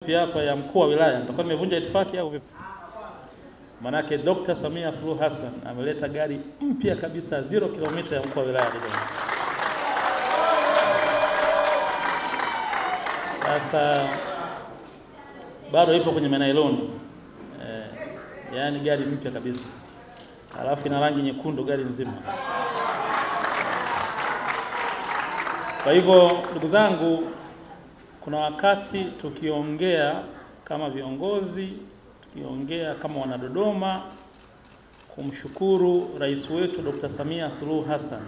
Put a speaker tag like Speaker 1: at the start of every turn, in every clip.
Speaker 1: Hapa ya mkuu wa wilaya nitakuwa nimevunja itifaki au vipi? Manake Dr. Samia Suluhu Hassan ameleta gari mpya kabisa 0 kilomita ya mkuu wa wilaya Dodoma. Sasa bado ipo kwenye nailoni. Yaani gari mpya kabisa. Alafu ina rangi nyekundu gari nzima. Kwa hivyo ndugu zangu, kuna wakati tukiongea kama viongozi, tukiongea kama wanadodoma kumshukuru rais wetu Dr. Samia Suluhu Hassan,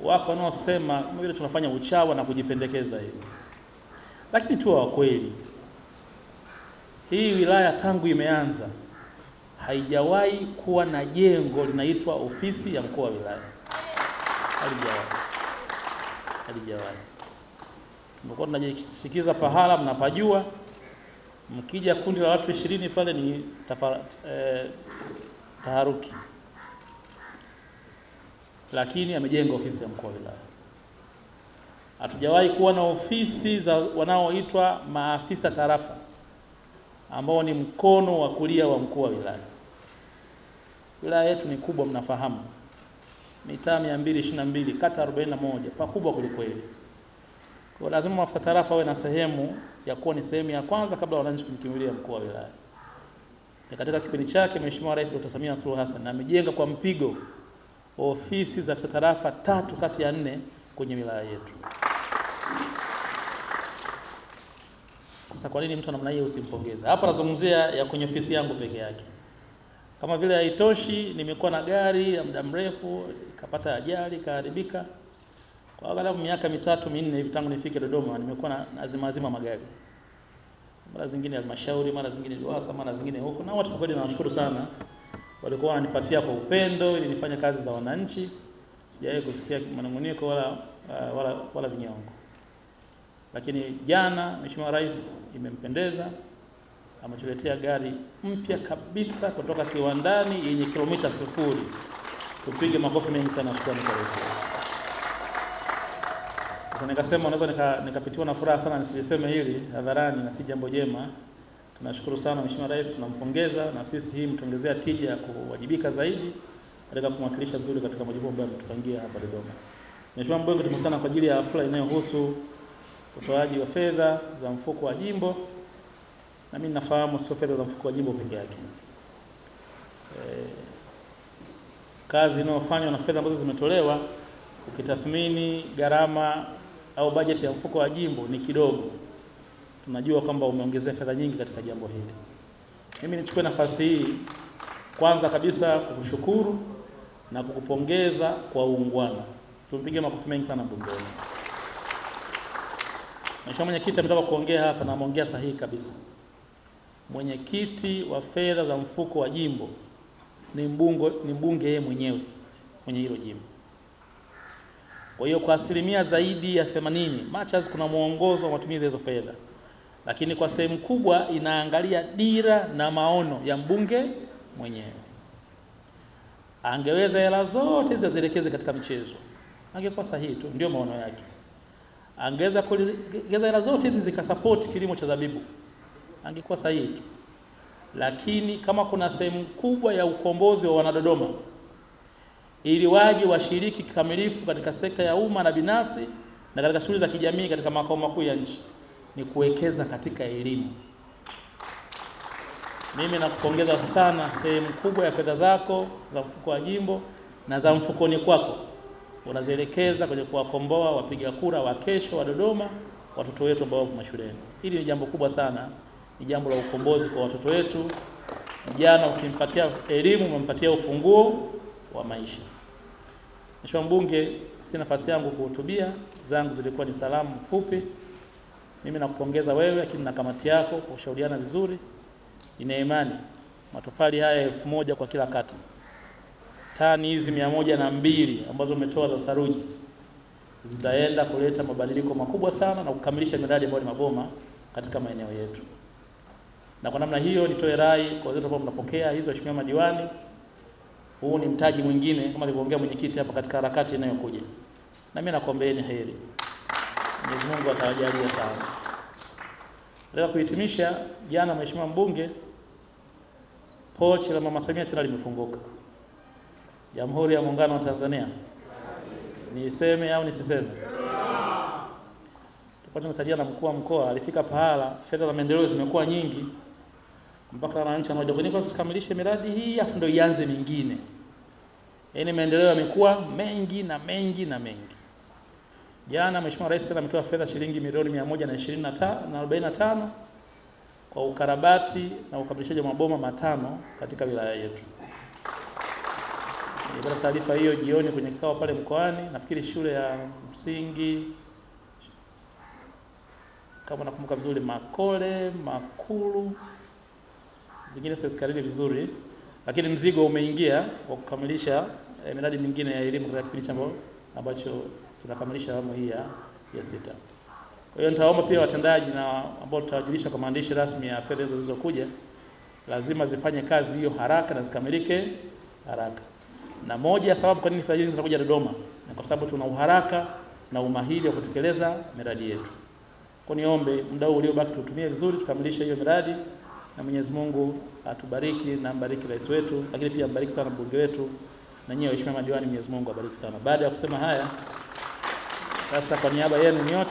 Speaker 1: wako wanaosema kama vile tunafanya uchawa na kujipendekeza hivi. Lakini tu wa kweli, hii wilaya tangu imeanza haijawahi kuwa na jengo linaitwa ofisi ya mkuu wa wilaya. Halijawahi. Mko tunajisikiza pahala mnapajua, mkija kundi la watu 20 pale ni taharuki. Lakini amejenga ofisi ya mkuu wa wilaya. Hatujawahi kuwa na ofisi za wanaoitwa maafisa tarafa ambao ni mkono wa kulia wa mkuu wa wilaya. Wilaya yetu ni kubwa, mnafahamu. Mitaa 222, kata 41, pakubwa kulikweli. Kwa lazima maafisa tarafa wawe na sehemu ya kuwa ni sehemu ya kwanza kabla wananchi kumkimbilia mkuu wa wilaya. Katika kipindi chake Mheshimiwa Rais Dr. Samia Suluhu Hassan amejenga kwa mpigo ofisi za afisa tarafa 3 kati ya 4 kwenye wilaya yetu. Sasa kwa nini mtu namna hiyo usimpongeze? Hapa nazungumzia ya kwenye ofisi yangu peke yake. Kama vile haitoshi, nimekuwa na gari ya muda mrefu ikapata ajali ikaharibika. Kwa angalau miaka 3-4 hivi tangu nifike Dodoma nimekuwa na azima magari. Mara zingine halmashauri, mara zingine Liwasa, mara zingine huko. Na watu kwa kweli nawashukuru sana. Walikuwa wananipatia kwa upendo ili nifanye kazi za wananchi. Sijawahi kusikia manunguniko wala vinyongo. Lakini jana Mheshimiwa Rais imempendeza, ametuletea gari mpya kabisa kutoka kiwandani yenye kilomita 0. Tupige makofi mengi sana kwa Rais. Nikasema unaweza nikapitiwa na furaha sana nisiseme hili hadharani na si jambo jema. Tunashukuru sana Mheshimiwa Rais, tunampongeza, na sisi hii mtuongezea tija ya kuwajibika zaidi katika kumwakilisha vizuri katika majukumu ambayo mtupangia hapa Dodoma. Mheshimiwa Mbunge, tumekutana kwa ajili ya hafla inayohusu utoaji wa fedha za mfuko wa jimbo. Na mimi nafahamu sio fedha za mfuko wa jimbo peke yake. Kazi inayofanywa na fedha ambazo zimetolewa, ukitathmini gharama au bajeti ya mfuko wa jimbo ni kidogo. Tunajua kwamba umeongezea fedha nyingi katika jambo hili. Mimi nichukue nafasi hii kwanza kabisa kukushukuru na kukupongeza kwa uungwana. Tumpige makofi mengi sana bungeni. Mheshimiwa Mwenyekiti ametoka kuongea hapa na ameongea sahihi kabisa. Mwenyekiti wa fedha za mfuko wa jimbo ni mbunge yeye mwenyewe mwenye hilo jimbo. Kwa hiyo kwa asilimia zaidi ya 80 matches kuna muongozo wa matumizi ya hizo fedha. Lakini kwa sehemu kubwa inaangalia dira na maono ya mbunge mwenyewe. Angeweza hela zote zielekeze katika michezo, angekuwa sahihi tu, ndio maono yake. Angeweza kuongeza hela zote hizi zikasupport kilimo cha zabibu, angekuwa sahihi tu. Lakini kama kuna sehemu kubwa ya ukombozi wa wanadodoma ili waje washiriki kikamilifu katika sekta ya umma na binafsi na katika shughuli za kijamii katika makao makuu ya nchi, ni kuwekeza katika elimu. Mimi nakupongeza sana, sehemu kubwa ya fedha zako za mfuko wa jimbo na za mfukoni kwako unazielekeza kwenye kuwakomboa wapiga kura wa kesho wa Dodoma, watoto wetu ambao wako mashuleni. Hili ni jambo kubwa sana, ni jambo la ukombozi kwa watoto wetu. Jana ukimpatia elimu umempatia ufunguo wa maisha. Mheshimiwa Mbunge, si nafasi yangu kuhutubia, zangu zilikuwa ni salamu fupi. Mimi nakupongeza wewe lakini na kamati yako kwa kushauriana vizuri. Ina imani matofali haya 1000 kwa kila kata, tani hizi 102 ambazo umetoa za saruji zitaenda kuleta mabadiliko makubwa sana na kukamilisha miradi ambayo ni maboma katika maeneo yetu. Na kwa namna hiyo nitoe rai kwa wazee ambao mnapokea hizo, waheshimiwa madiwani, huu ni mtaji mwingine kama alivyoongea mwenyekiti hapa katika harakati inayokuja. Na mimi nakuombeeni heri. Mwenyezi Mungu atawajalia sana. Leo kuhitimisha, jana Mheshimiwa Mbunge, pochi la Mama Samia tena limefunguka. Jamhuri ya Muungano wa Tanzania. Niseme au nisiseme? Tulikuwa tunatarajia na mkuu wa mkoa alifika pahala fedha za maendeleo zimekuwa nyingi mpaka wananchi wanaoja kwa tusikamilishe miradi hii afu ndio ianze mingine. Yaani maendeleo yamekuwa mengi na mengi na mengi. Jana Mheshimiwa Rais tena ametoa fedha shilingi milioni 145 kwa ukarabati na ukamilishaji wa maboma matano katika wilaya yetu. Nilipata taarifa hiyo jioni kwenye kikao pale mkoani, nafikiri shule ya msingi kama nakumbuka vizuri Makole, Makulu, zingine sizikariri vizuri, lakini mzigo umeingia wa kukamilisha miradi mingine ya elimu katika kipindi ambacho tunakamilisha awamu hii ya 6. Kwa hiyo nitaomba pia watendaji na ambao tutawajulisha kwa maandishi rasmi ya fedha zilizokuja, lazima zifanye kazi hiyo haraka na zikamilike haraka. Na moja ya sababu kwa nini fedha hizi zinakuja Dodoma ni kwa sababu tuna uharaka na umahiri wa kutekeleza miradi yetu. Kwa niombe muda uliobaki tutumie vizuri tukamilishe hiyo miradi, na Mwenyezi Mungu atubariki na mbariki rais wetu, lakini pia mbariki sana mbunge wetu na nyinyi waheshimiwa madiwani, Mwenyezi Mungu abariki sana. Baada ya kusema haya, sasa kwa niaba yenu nyote